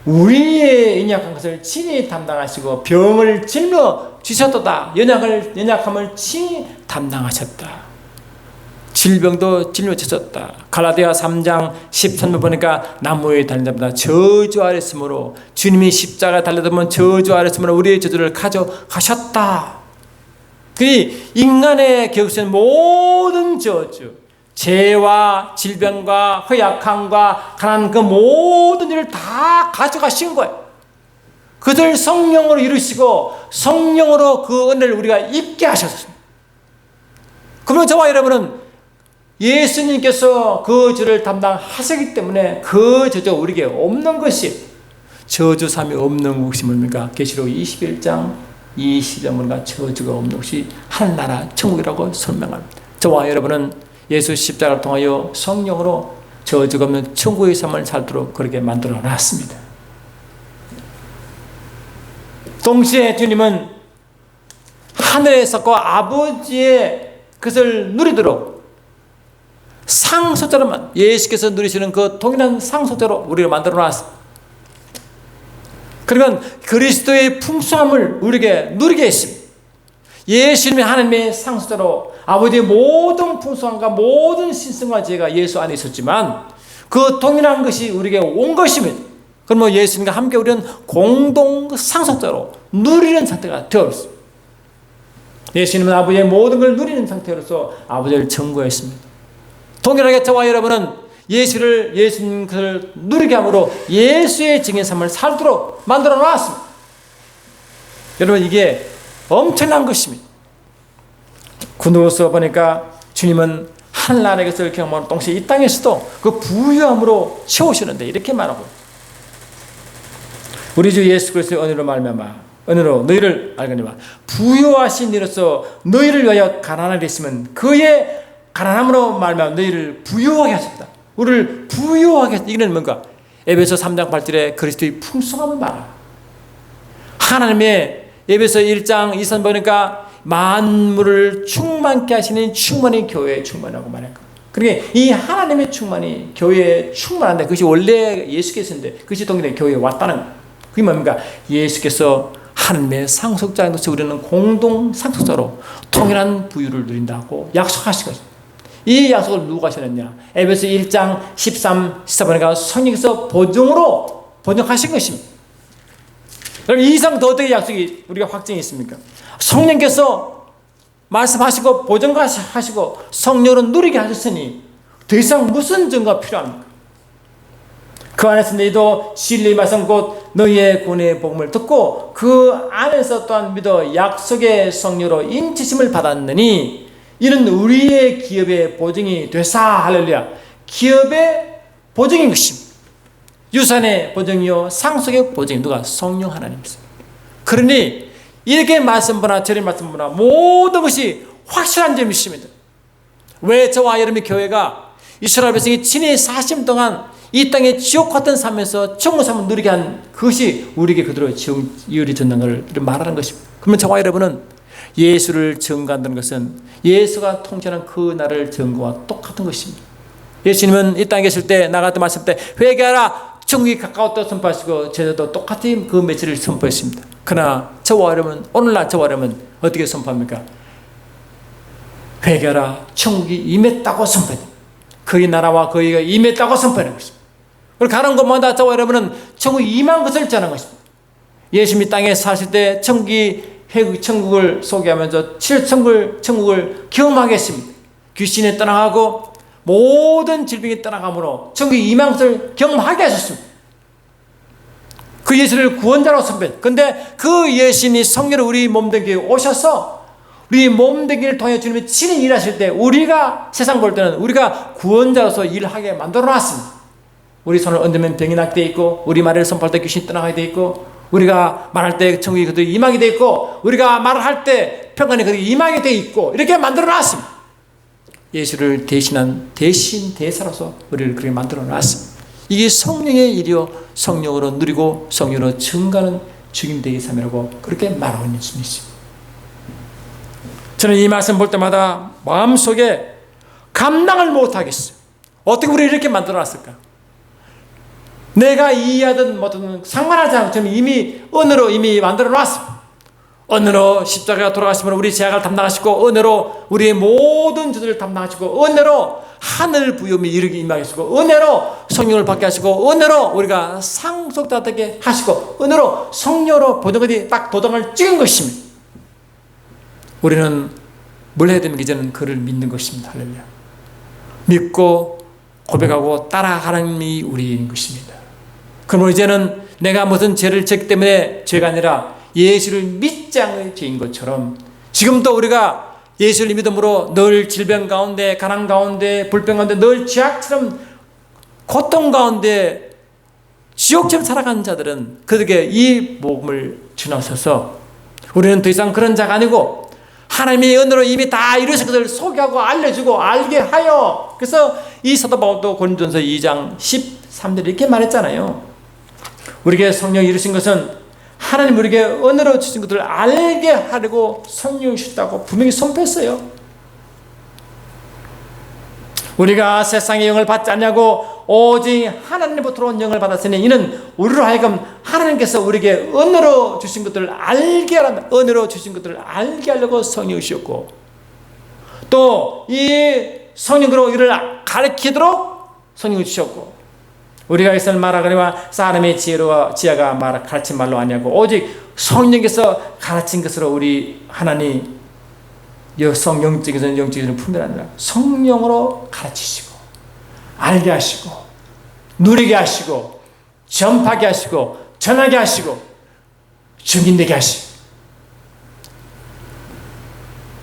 우리의 연약한 것을 친히 담당하시고 병을 짊어지셨도다. 연약함을 친히 담당하셨다. 질병도 짊어지셨다. 갈라디아 3장 13절 보니까 나무에 달린 자보다 저주 아래 있으므로 주님이 십자가에 달려들면 저주 아래 있으므로 우리의 저주를 가져가셨다. 그 인간의 겪으신 모든 저주, 죄와 질병과 허약함과 가난 그 모든 일을 다 가져가신 거예요. 그들 성령으로 이루시고 성령으로 그 은혜를 우리가 입게 하셨습니다. 그러면 저와 여러분은 예수님께서 그 죄를 담당하시기 때문에 그 저주가 우리에게 없는 것이 저주삼이 없는 것이 뭡니까? 계시록 21장 20절 보니까 저주가 없는 것이 하늘나라 천국이라고 설명합니다. 저와 여러분은 예수 십자가를 통하여 성령으로 저주가 없는 천국의 삶을 살도록 그렇게 만들어 놨습니다. 동시에 주님은 하늘에서 그 아버지의 것을 누리도록 상속자로만 예수께서 누리시는 그 동일한 상속자로 우리를 만들어 놨습니다. 그러면 그리스도의 풍성함을 우리에게 누리게 했습니다. 예수님이 하나님의 상속자로 아버지의 모든 풍성함과 모든 신성과 지혜가 예수 안에 있었지만 그 동일한 것이 우리에게 온 것입니다. 그러면 예수님과 함께 우리는 공동 상속자로 누리는 상태가 되었습니다. 예수님은 아버지의 모든 걸 누리는 상태로서 아버지를 전거했습니다. 동일하게 저와 여러분은 예수님 그를 누리게 함으로 예수의 증인 삶을 살도록 만들어 놨습니다. 여러분, 이게 엄청난 것입니다. 군도서 보니까 주님은 하늘나라의 것을 경험하는 동시에 이 땅에서도 그 부유함으로 채우시는데 이렇게 말하고, 우리 주 예수 그리스도의 은혜로 말미암아 은혜로 너희를 알거니와 부유하신 이로써 너희를 위하여 가난하게 했으면 그의 가난함으로 말미암아 너희를 부유하게 하셨다. 우리를 부유하게 했다. 이거는 뭔가 에베소 3장 8절에 그리스도의 풍성함을 말합니다. 하나님의 에베소 1장 2선 보니까 만물을 충만케 하시는 충만히 교회에 충만하고 말할까. 그러니까 이 하나님의 충만이 교회에 충만한데, 그것이 원래 예수께서인데 그것이 동일하게 교회에 왔다는 거예요. 그게 뭡니까? 예수께서 하나님의 상속자인 것을 우리는 공동 상속자로 통일한 부유를 누린다고 약속하신 것입니다. 이 약속을 누가 하셨느냐? 에베소 1장 13, 14번에 성령께서 보증으로 번역하신 것입니다. 그럼 이 이상 더 어떻게 약속이 우리가 확증이 있습니까? 성령께서 말씀하시고 보증하시고 성령으로 누리게 하셨으니 더 이상 무슨 증거가 필요합니까? 그 안에서 너희도 진리의 말씀 곧 너희의 구원의 복음을 듣고 그 안에서 또한 믿어 약속의 성령으로 인치심을 받았느니 이는 우리의 기업의 보증이 되사. 할렐루야. 기업의 보증인 것입니다. 유산의 보증이요 상속의 보증이 누가? 성령 하나님이십니다. 그러니 이렇게 말씀보나 저리 말씀보나 모든 것이 확실한 점이 있습니다. 왜 저와 여러분의 교회가 이스라엘 백성이 친히 40년 동안 이 땅에 지옥 같은 삶에서 천국 삶을 누리게 한 그것이 우리에게 그대로 이율이 전는 것을 말하는 것입니다. 그러면 저와 여러분은 예수를 증거한다는 것은 예수가 통치하는 그 나라를 증거와 똑같은 것입니다. 예수님은 이 땅에 계실 때 나갔다 말씀 때 회개하라 천국이 가까웠다 선포하시고 제자도 똑같이 그 메시지를 선포했습니다. 그러나 저와 여러분, 오늘날 저와 여러분 어떻게 선포합니까? 회개하라 천국이 임했다고 선포합니다. 그의 나라와 그의가 임했다고 선포하는 것입니다. 그리고 가는 곳마다 저와 여러분은 천국이 임한 것을 전하는 것입니다. 예수님이 땅에 사실 때 천국을 소개하면서 천국을 경험하게 했습니다. 귀신이 떠나가고 모든 질병이 떠나가므로 천국이 임한 것을 경험하게 하셨습니다. 그 예수를 구원자로 선포했습니다. 그런데 그 예수님이 성령으로 우리 몸되게 오셔서 우리 몸되기를 통해 주님이 친히 일하실 때 우리가 세상 볼 때는 우리가 구원자로서 일하게 만들어 놨습니다. 우리 손을 얹으면 병이 낫게 돼 있고, 우리 말을 선포할 때 귀신이 떠나가게 돼 있고, 우리가 말할 때 천국이 그대로 임하게 돼 있고, 우리가 말을 할 때 평안이 그대로 임하게 돼 있고, 이렇게 만들어 놨습니다. 예수를 대신한 대사로서 우리를 그렇게 만들어 놨습니다. 이게 성령의 일이요 성령으로 누리고 성령으로 증가하는 주님되의 삶이라고 그렇게 말하고 있는 것입니다. 저는 이 말씀 볼 때마다 마음속에 감당을 못하겠어요. 어떻게 우리를 이렇게 만들어놨을까? 내가 이해하든 뭐든 상관하지 않고 저는 이미 은혜로 이미 만들어놨습니다. 은혜로 십자가가 돌아가시면 우리 죄악을 담당하시고, 은혜로 우리의 모든 죄를 담당하시고, 은혜로 하늘 부요미 이르게 임하시고, 은혜로 성령을 받게 하시고, 은혜로 우리가 상속자 되게 하시고, 은혜로 성령으로 보증까지 딱 도장을 찍은 것입니다. 우리는 뭘 해야 됩니까? 이제는 그를 믿는 것입니다. 할렐루야. 믿고 고백하고 따라가는 이 우리인 것입니다. 그러면 이제는 내가 무슨 죄를 지었기 때문에 죄가 아니라 예수를 믿지 않은 죄인 것처럼 지금도 우리가 예수를 믿음으로 늘 질병 가운데, 가난 가운데, 불평 가운데, 늘 죄악처럼 고통 가운데 지옥처럼 살아가는 자들은 그들에게 이 복음을 전하셔서 우리는 더 이상 그런 자가 아니고 하나님의 은혜로 이미 다 이루신 것을 소개하고 알려주고 알게 하여, 그래서 이 사도 바울도 고린도전서 2장 13절 이렇게 말했잖아요. 우리에게 성령이 이루신 것은 하나님 우리에게 은혜로 주신 것들을 알게 하려고 성령이 주셨다고 분명히 선포했어요. 우리가 세상의 영을 받지 않냐고 오직 하나님부터 온 영을 받았으니 이는 우리로 하여금 하나님께서 우리에게 은혜로 주신 것들을 알게 하라, 은혜로 주신 것들을 알게 하려고 성령이 주셨고, 또 이 성령으로 이를 가르치도록 성령이 주셨고, 우리가 이것을 말하거니와 사람의 지혜가 가르친 말로 아니하고 오직 성령께서 가르친 것으로 우리 하나님 영적인 분별하느라 성령으로 가르치시고 알게 하시고 누리게 하시고 전파하게 하시고 전하게 하시고 증인되게 하시고,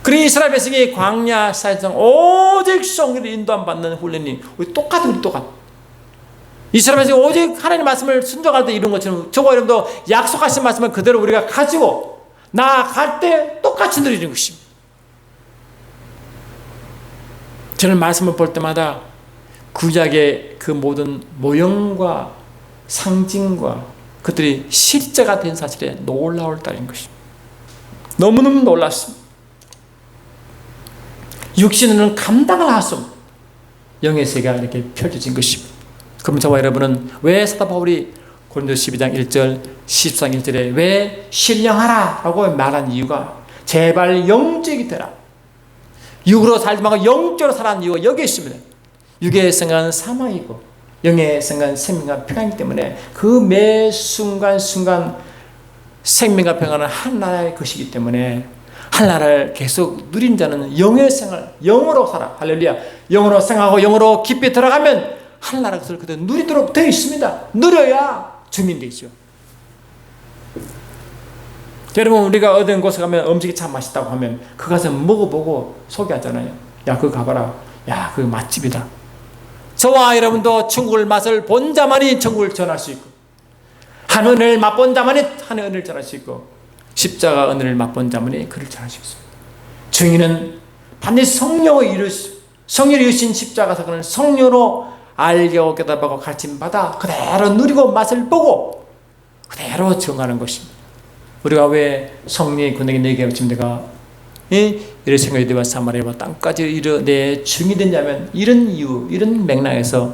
그리고 이스라엘 백성이 광야 사이상 오직 성령을 인도함 받는 훈련이 우리 똑같아. 이스라엘 백성이 오직 하나님의 말씀을 순종할 때 이룬 것처럼 저와 여러분도 약속하신 말씀을 그대로 우리가 가지고 나아갈 때 똑같이 누리는 것입니다. 저는 말씀을 볼 때마다 구약의 그 모든 모형과 상징과 그들이 실제가 된 사실에 놀라웠다는 것입니다. 너무너무 놀랐습니다. 육신은 감당을 할 수 없는 영의 세계가 이렇게 펼쳐진 것입니다. 그럼 저와 여러분은 왜 사도 바울이 고린도서 12장 1절 13장 1절에 왜 신령하라 라고 말한 이유가 제발 영적이 되라, 육으로 살지 말고 영적으로 살아가는 이유가 여기 있습니다. 육의 생각은 사망이고 영의 생각은 생명과 평안이기 때문에 그 매 순간순간 생명과 평안은 하나의 것이기 때문에 하나를 계속 누린 자는 영의 생활, 영으로 살아. 할렐루야. 영으로 생각하고 영으로 깊이 들어가면 하나라는 것을 그대로 누리도록 되어 있습니다. 누려야 주민되죠. 여러분, 우리가 어떤 곳에 가면 음식이 참 맛있다고 하면 그 가서 먹어보고 소개하잖아요. 야, 그거 가봐라. 야, 그거 맛집이다. 저와 여러분도 천국을 맛을 본 자만이 천국을 전할 수 있고, 한 은혜를 맛본 자만이 한 은혜를 전할 수 있고, 십자가 은혜를 맛본 자만이 그를 전할 수 있습니다. 증인은 반드시 성령을 성령을 이루신 십자가 사건을 성령으로 알게 하고 깨달아보고 가르침받아 그대로 누리고 맛을 보고 그대로 정하는 것입니다. 우리가 왜 성령의 군에게 내게 가르침 내가 이를 생각이 되와 사마리아와 땅까지 이르 내 증이 됐냐면 이런 이유, 이런 맥락에서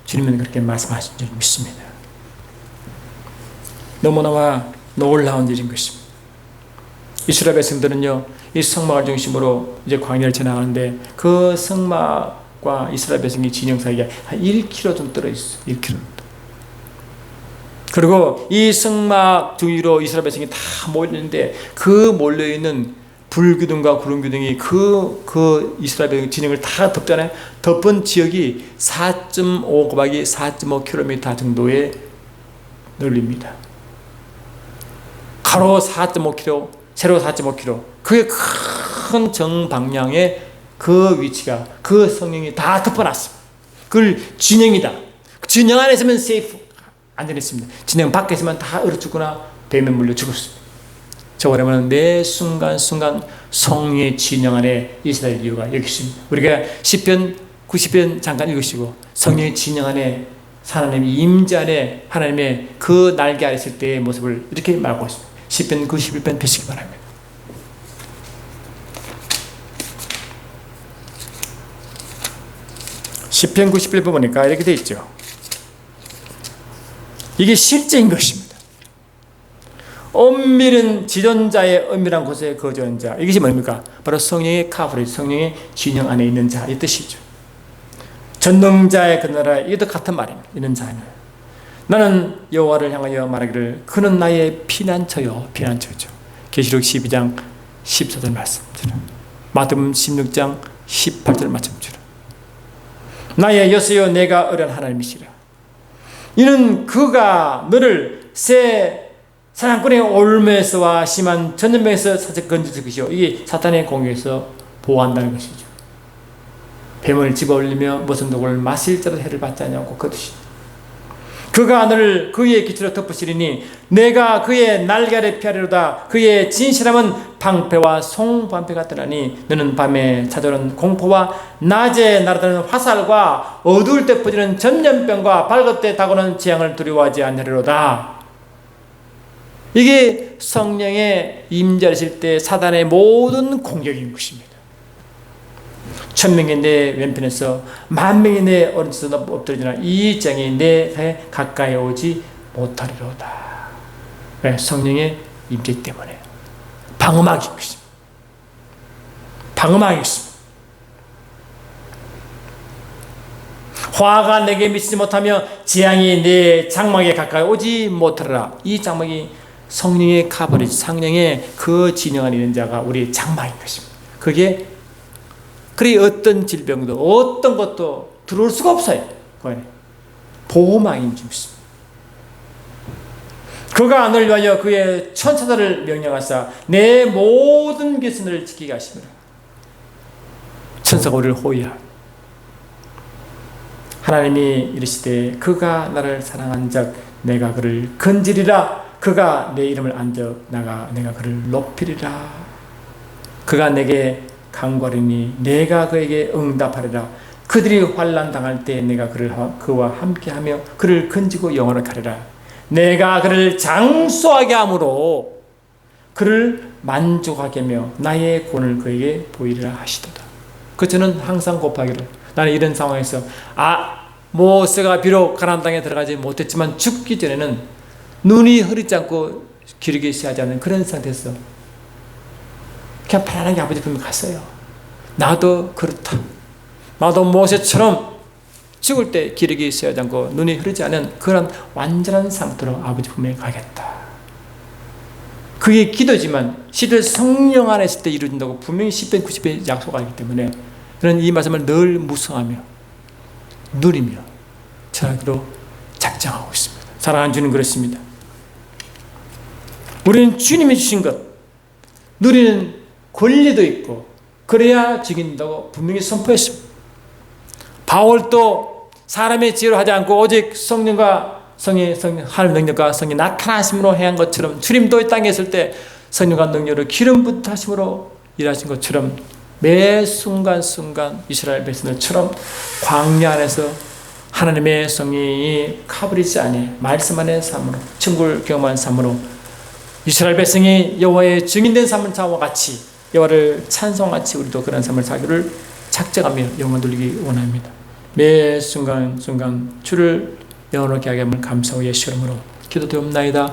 주님은 그렇게 말씀하신 줄 믿습니다. 너무너무 놀라운 일인 것입니다. 이스라엘 백성들은요, 이 성막을 중심으로 이제 광야를 지나가는데 그 성막과 이스라엘 백성의 진영 사이에 한 1km 좀 떨어 있어요. 1km. 그리고 이 성막 주위로 이스라엘 백성이 다 몰려있는데 그 몰려있는 불기둥과 구름기둥이 그 이스라엘 백성 진영을 다 덮잖아요. 덮은 지역이 4.5 곱하기 4.5km 정도의 넓입니다. 가로 4.5km, 세로 4.5km. 그게 큰 정방향의 그 위치가 그 성령이 다 덮어놨습니다. 그걸 진영이다. 진영 안에 있으면 세이프, 안전했습니다. 진영 밖에 있으면 다 얼어 죽거나 뱀에 물려 죽었습니다. 저 여러분은 매 순간순간 성령의 진영 안에 있어야 할 이유가 여기 있습니다. 우리가 시편 90편 잠깐 읽으시고 성령의 진영 안에 하나님의 임재 안에 하나님의 그 날개 아래 있을 때의 모습을 이렇게 말하고 있습니다. 시편 91편 펴시기 바랍니다. 시편 91편 보니까 이렇게 되어 있죠. 이게 실제인 것입니다. 엄밀한 지존자의 엄밀한 곳에 거주하는 자, 이것이 뭡니까? 바로 성령의 카브리, 성령의 진영 안에 있는 자, 이 뜻이죠. 전능자의 그 나라에 이것도 같은 말입니다. 있는 자는 나는 여호와를 향하여 말하기를 그는 나의 피난처요, 피난처죠. 계시록 12장 14절 말씀드려. 마태복음 16장 18절 말씀드려. 나의 여수여 내가 어려운 하나님이시라. 이는 그가 너를 새 사냥꾼의 올무에서와 심한 전염병에서 사적 건져줄 것이요. 이게 사탄의 공격에서 보호한다는 것이죠. 뱀을 집어올리며 무슨 독을 마실자도 해를 받지 않냐고 그 뜻이죠. 그가 너를 그의 기초로 덮으시리니 내가 그의 날개 아래 피하리로다. 그의 진실함은 방패와 송방패 같으나니 너는 밤에 찾아오는 공포와 낮에 날아드는 화살과 어두울 때 퍼지는 전염병과 밝을 때 다가오는 재앙을 두려워하지 않으리로다. 이게 성령의 임재하실 때 사단의 모든 공격인 것입니다. 1000명이 내 왼편에서 10,000명이 내 오른쪽에서 엎드러지나 이 장이 내 가까이 오지 못하리로다. 왜? 성령의 임재 때문에. 방어막인 것입니다. 방어막이 있습니다. 화가 내게 미치지 못하며 재앙이 내 장막에 가까이 오지 못하리라. 이 장막이 성령의 카버리지, 성령의 그 진영 안에 있는 자가 우리 장막인 것입니다. 그게 그리 어떤 질병도 어떤 것도 들어올 수가 없어요. 그 안에 보호망이 좀 있습니다. 그가 너를 위하여 그의 천사들을 명령하사 내 모든 계선을 지키게 하시니라. 천사가 우리를 호위하라. 하나님이 이르시되 그가 나를 사랑한 적 내가 그를 건지리라. 그가 내 이름을 안 적 내가 그를 높이리라. 그가 내게 간구하리니 내가 그에게 응답하리라. 그들이 환난 당할 때 내가 그와 함께하며 그를 건지고 영원하게 하리라. 내가 그를 장수하게 함으로 그를 만족하게 하며 나의 구원을 그에게 보이리라 하시도다. 그 저는 항상 곱하기를 나는 이런 상황에서 모세가 비록 가나안 땅에 들어가지 못했지만 죽기 전에는 눈이 흐리지 않고 기르기 시하지 않는 그런 상태에서 그냥 편안하게 아버지 품에 갔어요. 나도 그렇다. 나도 모세처럼 죽을 때 기르기 시하지 않고 눈이 흐르지 않은 그런 완전한 상태로 아버지 품에 가겠다. 그게 기도지만 시들 성령 안에 있을 때 이루어진다고 분명히 10배 90배 약속하기 때문에 저는 이 말씀을 늘 묵상하며 누리며 전하기로 작정하고 있습니다. 사랑하는 주님 그렇습니다. 우리는 주님이 주신 것 누리는 권리도 있고 그래야 죽인다고 분명히 선포했습니다. 바울도 사람의 지혜로 하지 않고 오직 성령과 하나님의 능력과 성령이 나타나심으로 행한 것처럼 주님도 이 땅에 있을 때 성령과 능력으로 기름 부타심으로 일하신 것처럼 매 순간순간 이스라엘 백성들처럼 광야 안에서 하나님의 성령이 가버리지 아니 말씀 안의 삶으로 천국을 경험한 삶으로 이스라엘 백성이 여호와의 증인된 삶을 자와 같이 여호와를 찬송같이 우리도 그런 삶을 살기를 작정하며 영원 돌리기 원합니다. 매 순간순간 주를 영원하게 하게 함을 감사하고 예수 이름으로 기도드리옵나이다.